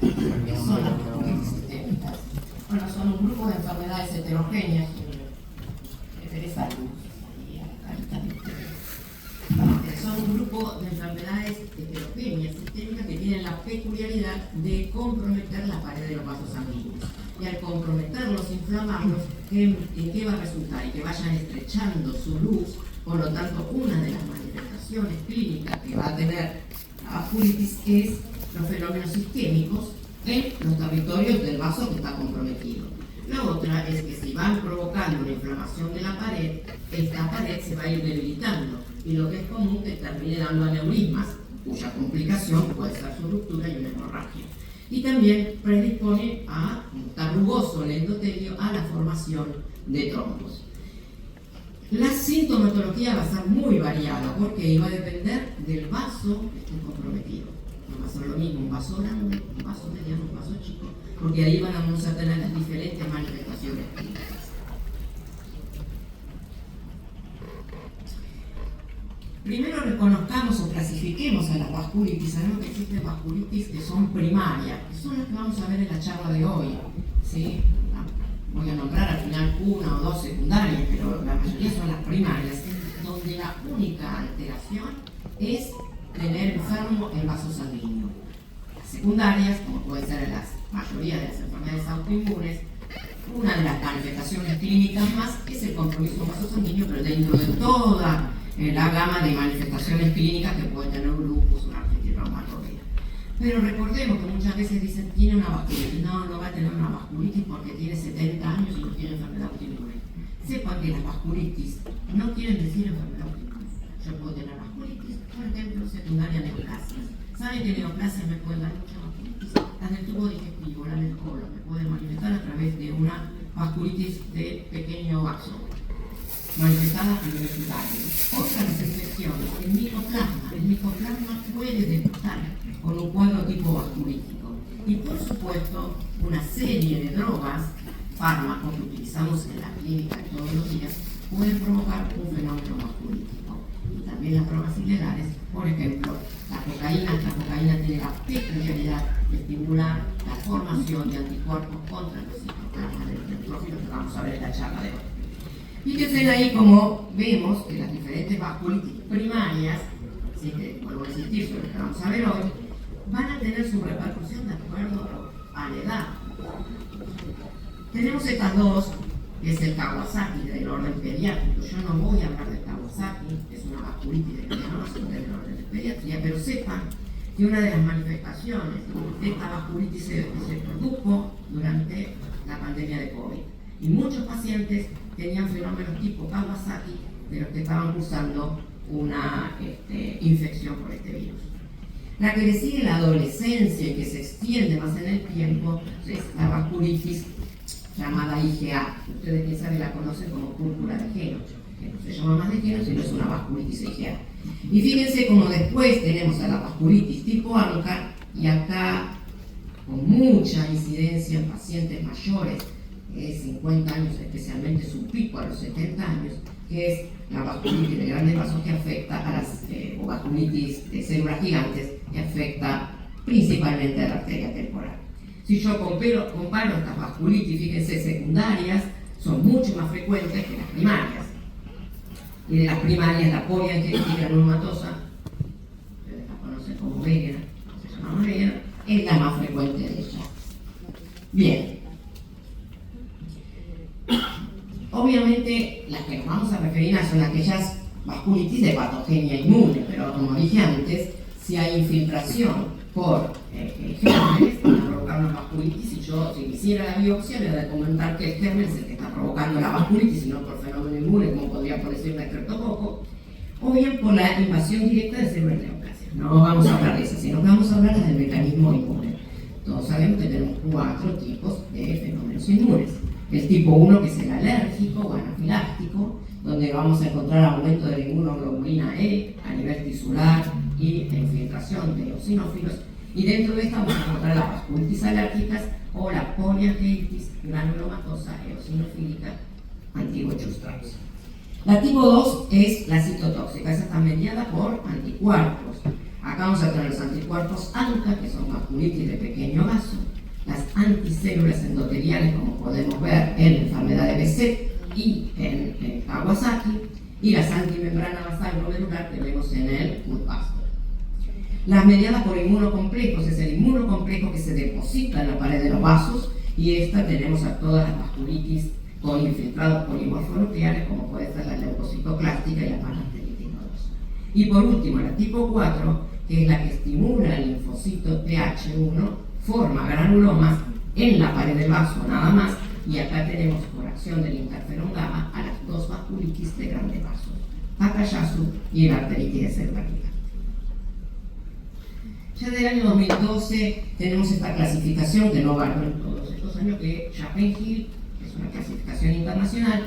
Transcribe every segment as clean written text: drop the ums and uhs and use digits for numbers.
¿Qué son las vasculitis sistémicas? Bueno, son un grupo de enfermedades heterogéneas. Teresa Luz y a la carita de ustedes. Son un grupo de enfermedades heterogéneas sistémicas que tienen la peculiaridad de comprometer la pared de los vasos sanguíneos. Y al comprometerlos, inflamarlos, ¿en qué va a resultar? Y que vayan estrechando su luz. Por lo tanto, una de las manifestaciones clínicas que va a tener la vasculitis es los fenómenos sistémicos en los territorios del vaso que está comprometido. La otra es que si van provocando una inflamación de la pared, esta pared se va a ir debilitando y lo que es común que termine dando aneurismas, cuya complicación puede ser su ruptura y una hemorragia. Y también predispone a, como está rugoso el endotelio, a la formación de trombos. La sintomatología va a ser muy variada porque va a depender del vaso que esté comprometido. No va a ser lo mismo un vaso grande, un vaso mediano, un vaso chico, porque ahí vamos a tener las diferentes manifestaciones clínicas. Primero reconozcamos o clasifiquemos a las vasculitis. Sabemos que existen vasculitis que son primarias, que son las que vamos a ver en la charla de hoy, ¿sí? Voy a nombrar al final una o dos secundarias, pero la mayoría son las primarias, donde la única alteración es tener enfermo el vaso sanguíneo. Las secundarias, como puede ser en la mayoría de las enfermedades autoinmunes, una de las manifestaciones clínicas más es el compromiso del vaso sanguíneo, pero dentro de toda la gama de manifestaciones clínicas que puede tener un lupus, una artritis reumatoidea. Pero recordemos que muchas veces dicen, tiene una vasculitis. No, no va a tener una vasculitis porque tiene 70 años y no tiene enfermedad autoinmune. Sepan que las vasculitis no quieren decir enfermedad autoinmune. Yo puedo tener vasculitis, por ejemplo, secundaria neoplasias. ¿Saben que neoplasias me pueden dar mucha vasculitis? Las del tubo digestivo, las del colon, me pueden manifestar a través de una vasculitis de pequeño vaso, manifestada a nivel cutáneo. Otra las infecciones, el micoplasma. El micoplasma puede debutar con un cuadro tipo vasculítico. Y por supuesto, una serie de drogas, fármacos que utilizamos en la clínica todos los días, pueden provocar un fenómeno vasculítico. Y también las drogas ilegales, por ejemplo, la cocaína tiene la peculiaridad de estimular la formación de anticuerpos contra los citoplasmas del neutrófilo que vamos a ver en la charla de hoy. Fíjense ahí como vemos que las diferentes vasculitis primarias, así que vuelvo a insistir sobre lo que vamos a ver hoy, van a tener su repercusión de acuerdo a la edad. Tenemos estas dos, que es el Kawasaki del orden pediátrico. Yo no voy a hablar de Kawasaki, es una vasculitis de diagnóstico del orden de pediatría, pero sepan que una de las manifestaciones de esta vasculitis se produjo durante la pandemia de COVID. Y muchos pacientes tenían fenómenos tipo Kawasaki, de los que estaban cursando una infección por este virus. La que le sigue la adolescencia y que se extiende más en el tiempo es la vasculitis llamada IgA. Ustedes quien sabe la conocen como púrpura de Jeno, que no se llama más de Jeno, sino es una vasculitis IgA. Y fíjense como después tenemos a la vasculitis tipo ANCA, y acá con mucha incidencia en pacientes mayores, 50 años, especialmente su pico a los 70 años, que es la vasculitis de grandes vasos que afecta a las o vasculitis de células gigantes que afecta principalmente a la arteria temporal. Si yo comparo estas vasculitis, fíjense, secundarias, son mucho más frecuentes que las primarias. Y de las primarias, la poliangelitis granulomatosa, ustedes la conocen como Wegener, se llama Wegener, es la más frecuente de ellas. Bien. Obviamente, las que nos vamos a referir a son aquellas vasculitis de patogenia inmune, pero como dije antes, si hay infiltración por gérmenes, van a provocar una vasculitis, y yo, si hiciera la biopsia, le voy a comentar que el germen es el que está provocando la vasculitis, y no por fenómeno inmune, como podría parecer un estreptococo, o bien por la invasión directa de células neoplasias. No vamos a hablar de eso, sino que vamos a hablar del mecanismo inmune. Todos sabemos que tenemos 4 tipos de fenómenos inmunes. El tipo 1, que es el alérgico o anafiláctico, donde vamos a encontrar aumento de la inmunoglobulina E a nivel tisular y la infiltración de eosinófilos. Y dentro de esta vamos a encontrar las vasculitis alérgicas o la poliangelitis granulomatosa eosinofílica antigo-Chus-Strauss. La tipo 2 es la citotóxica, esa está mediada por anticuerpos. Acá vamos a tener los anticuerpos ANCA, que son vasculitis de pequeño vaso, las anticélulas endoteliales, como podemos ver en la enfermedad de Behçet y en Kawasaki, y las antimembrana basal glomerular que vemos en el Goodbuster. Las mediadas por inmunocomplejos es el inmunocomplejo que se deposita en la pared de los vasos, y esta tenemos a todas las vasculitis con infiltrados polimorfonucleares, como puede ser la leucocitoclástica y la panarteritis nodosa. Y por último, la tipo 4, que es la que estimula el linfocito TH1, forma granulomas en la pared del vaso nada más, y acá tenemos por acción del interferón gamma a las dos vasculitis de grandes vasos, Takayasu y la arteritis de célula gigante. Ya del año 2012 tenemos esta clasificación que no varió en todos estos años, que Chapin-Hill, que es una clasificación internacional,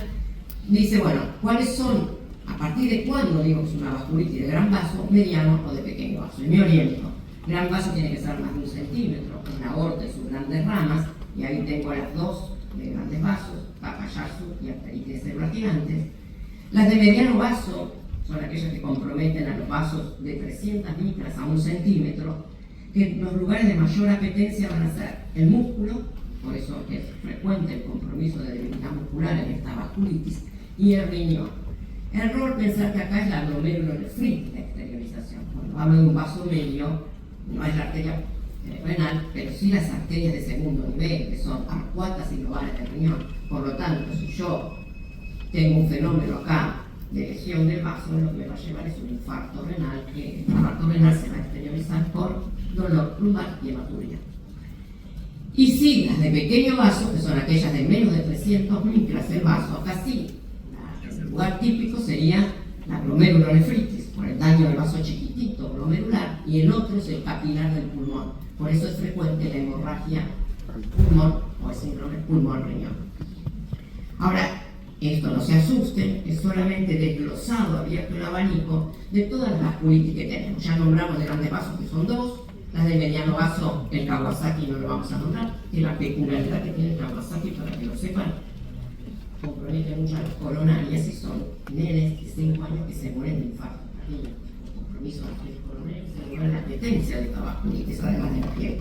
dice, bueno, ¿cuáles son, a partir de cuándo digo que es una vasculitis de gran vaso, mediano o de pequeño vaso? Y me oriento. Gran vaso tiene que ser más de 1 centímetro, en la aorta y sus grandes ramas, y ahí tengo las dos de grandes vasos, Takayasu y arteritis de células gigantes. Las de mediano vaso son aquellas que comprometen a los vasos de 300 micras a 1 centímetro, que los lugares de mayor apetencia van a ser el músculo, por eso es frecuente el compromiso de debilidad muscular en esta vasculitis, y el riñón. Error pensar que acá es la glomerulonefritis, la exteriorización. Cuando hablo de un vaso medio, no es la arteria renal, pero sí las arterias de segundo nivel, que son arcuatas y globales del riñón. Por lo tanto, si yo tengo un fenómeno acá de lesión del vaso, lo que me va a llevar es un infarto renal, que el infarto renal se va a exteriorizar por dolor lumbar y hematuria. Y sí, las de pequeño vaso, que son aquellas de menos de 300 micras el vaso, acá sí, el lugar típico sería la glomerulonefritis, por el daño del vaso chiquitito glomerular, y el otro es el capilar del pulmón. Por eso es frecuente la hemorragia pulmón o el síndrome pulmón-riñón. Ahora, esto no se asusten, es solamente desglosado, abierto el abanico de todas las vasculitis que tenemos. Ya nombramos de grandes vasos, que son 2, las de mediano vaso, el Kawasaki no lo vamos a nombrar, que es la peculiaridad que tiene el Kawasaki, para que lo sepan, compromete mucho a las coronarias y son nenes de 5 años que se mueren de infarto cardíaco. Compromiso de las coronarias se mueren la apetencia de esta vasculitis, además de la piel.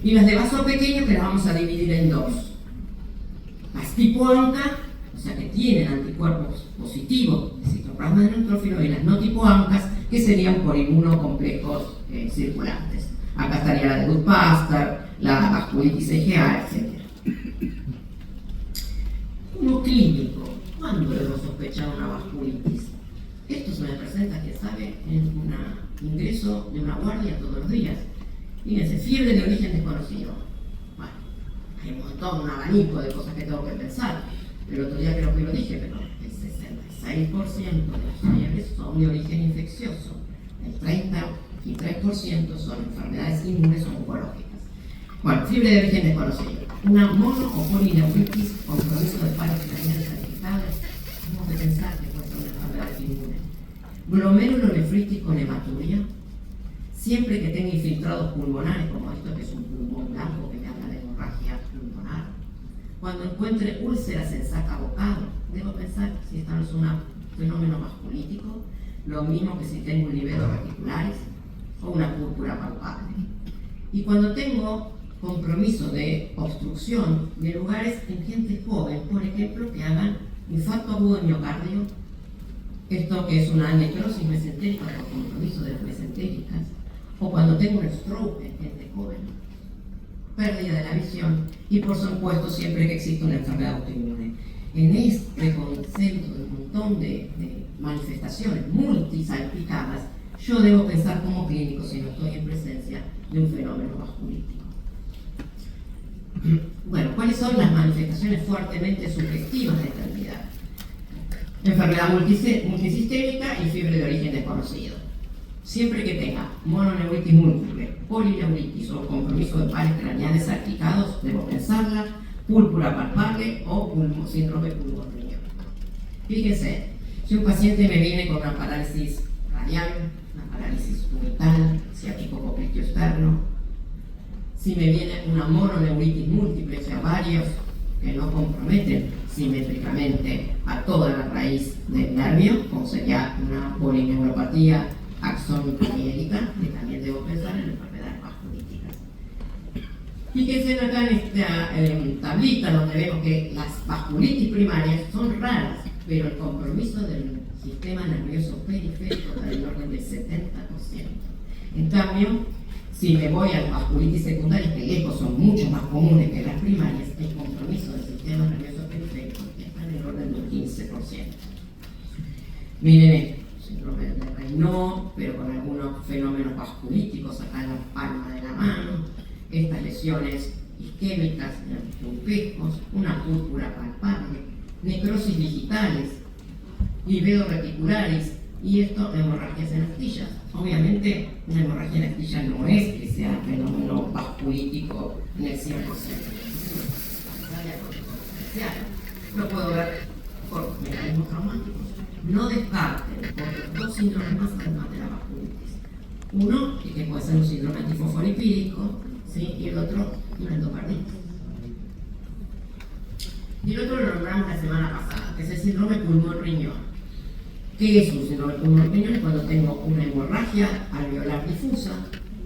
Y las de vaso pequeño, que las vamos a dividir en 2. Las tipo ANCA, o sea que tienen anticuerpos positivos de citoplasma de neutrófilo, y las no tipo ANCAS, que serían por inmunocomplejos circulantes. Acá estaría la de Goodbuster, la vasculitis EGA, etc. Como clínico, ¿cuándo debo sospechar una vasculitis? Esto se me presenta, que sabe, en un ingreso de una guardia todos los días. Fíjense, fiebre de origen desconocido. Bueno, hay un montón, un abanico de cosas que tengo que pensar. El otro día creo que lo dije, pero el 66% de las fiebres son de origen infeccioso. El 33% son enfermedades inmunes o oncológicas. Bueno, fiebre de origen desconocido. Una mono o polineufritis, compromiso de pares craneales salpicados. Tenemos que pensar que puede ser una enfermedad inmune. Glomerulonefritis con hematuria. Siempre que tenga infiltrados pulmonares, como esto que es un pulmón blanco que me habla de hemorragia pulmonar. Cuando encuentre úlceras en saca bocado, debo pensar si esto no es un fenómeno vasculítico, lo mismo que si tengo un libero reticulares o una púrpura palpable. Y cuando tengo compromiso de obstrucción de lugares en gente joven, por ejemplo, que hagan infarto agudo de miocardio, esto que es una necrosis mesentérica por compromiso de las mesentéricas, o cuando tengo un stroke en gente joven, pérdida de la visión, y por supuesto siempre que existe una enfermedad autoinmune. En este concepto de un montón de manifestaciones multisalpicadas, yo debo pensar como clínico si no estoy en presencia de un fenómeno vasculítico. Bueno, ¿cuáles son las manifestaciones fuertemente sugestivas de esta entidad? Enfermedad multisistémica y fiebre de origen desconocido. Siempre que tenga mononeuritis múltiple, polineuritis o compromiso de pares craneales salpicados, debo pensarla, púrpura palpable o síndrome pulmón-riñón. Fíjense, si un paciente me viene con una parálisis radial, una parálisis cubital, ciático-popliteo externo, si me viene una mononeuritis múltiple, o sea, varios que no comprometen simétricamente a toda la raíz del nervio, como sería una polineuropatía axonopiérica, que también debo pensar en enfermedades vasculíticas. Fíjense acá en esta tablita donde vemos que las vasculitis primarias son raras, pero el compromiso del sistema nervioso periférico está del orden del 70%. En cambio, si me voy a las vasculitis secundarias, que lejos son mucho más comunes que las primarias, el compromiso del sistema nervioso periférico está en el orden del 15%. Miren esto, síndrome de Raynaud, pero con algunos fenómenos vasculíticos acá en la palma de la mano, estas lesiones isquémicas en pulpejos, una púrpura palpable, necrosis digitales, livedo-reticulares, y esto, hemorragias en astillas. Obviamente, una hemorragia en astilla no es que sea fenómeno vasculítico en el 100%. Lo puedo ver por mecanismos traumáticos. No descarten otros dos síndromes más además de la vasculitis. Uno, que puede ser un síndrome antifosfolipídico, ¿sí? Y el otro, una endocarditis. Y el otro lo nombramos la semana pasada, que es el síndrome pulmón-riñón. ¿Qué es un síndrome pulmón-riñón? Es cuando tengo una hemorragia alveolar difusa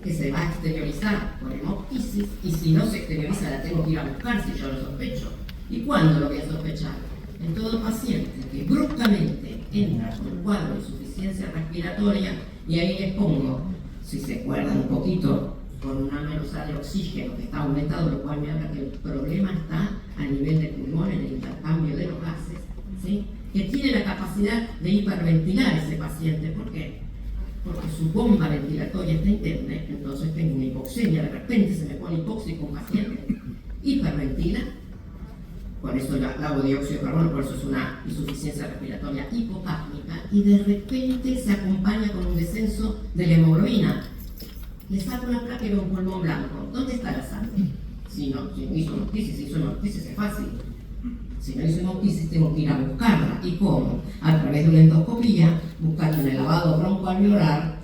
que se va a exteriorizar por hemoptisis, y si no se exterioriza la tengo que ir a buscar si yo lo sospecho. ¿Y cuándo lo voy a sospechar? En todo paciente que bruscamente entra con un cuadro de insuficiencia respiratoria, y ahí les pongo, si se acuerdan un poquito, con una amenaza de oxígeno que está aumentado, lo cual me habla que el problema está a nivel del pulmón, en el intercambio de los gases, ¿sí? Que tiene la capacidad de hiperventilar ese paciente. ¿Por qué? Porque su bomba ventilatoria está interna, entonces tengo una hipoxemia, de repente se me pone hipóxico un paciente, hiperventila, por eso le hago dióxido de carbono, por eso es una insuficiencia respiratoria hipocápnica, y de repente se acompaña con un descenso de la hemoglobina. Le saco una placa y veo un pulmón blanco. ¿Dónde está la sangre? Si no hizo hemoptisis es fácil. Si no hizo hemoptisis tengo que ir a buscarla. ¿Y cómo? A través de una endoscopía, buscando en el lavado broncoalveolar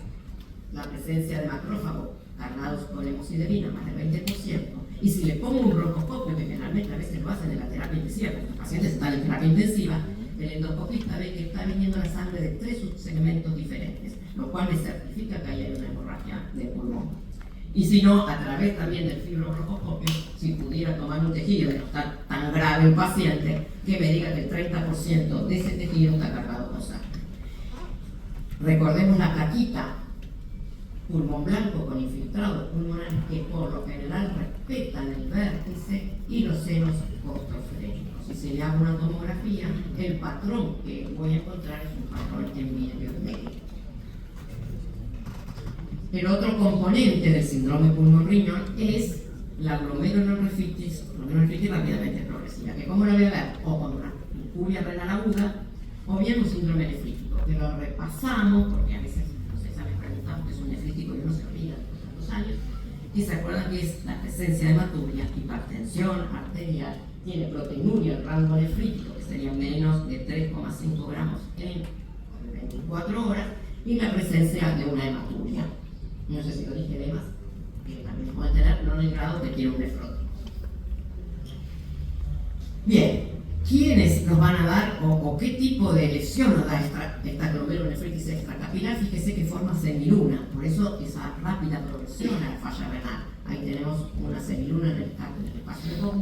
la presencia de macrófagos cargados con hemosiderina, más del 20%. Y si le pongo un broncoscopio, que generalmente a veces lo hacen en la terapia intensiva, porque los pacientes están en terapia intensiva, el endoscopista ve que está viniendo la sangre de 3 subsegmentos diferentes, lo cual me certifica que ahí hay una hemorragia de pulmón. Y si no, a través también del fibrobroncoscopio, si pudiera tomar un tejido, no está tan grave el paciente, que me diga que el 30% de ese tejido está cargado con sangre. Recordemos la plaquita, pulmón blanco con infiltrados pulmonares que por lo general respetan el vértice y los senos costofrénicos. Si se le hace una tomografía, el patrón que voy a encontrar es un patrón en medio medio. El otro componente del síndrome pulmón-riñón es la glomerulonefritis rápidamente progresiva, que como lo voy a ver, o con una incuria renal aguda, o bien un síndrome nefrítico, que lo repasamos, porque a veces me preguntamos qué es un nefrítico y uno se olvida de tantos años, y se acuerdan que es la presencia de hematuria, hipertensión arterial, tiene proteinuria, el rango nefrítico, que sería menos de 3,5 gramos en 24 horas, y la presencia de una hematuria. No sé si lo dije de más, que también puede tener, no en el grado que tiene un nefrótico. Bien, ¿quiénes nos van a dar o qué tipo de lesión nos da esta glomerulonefritis extracapilar? Fíjese que forma semiluna, por eso esa rápida progresión a la falla renal. Ahí tenemos una semiluna en el espacio de Bowman,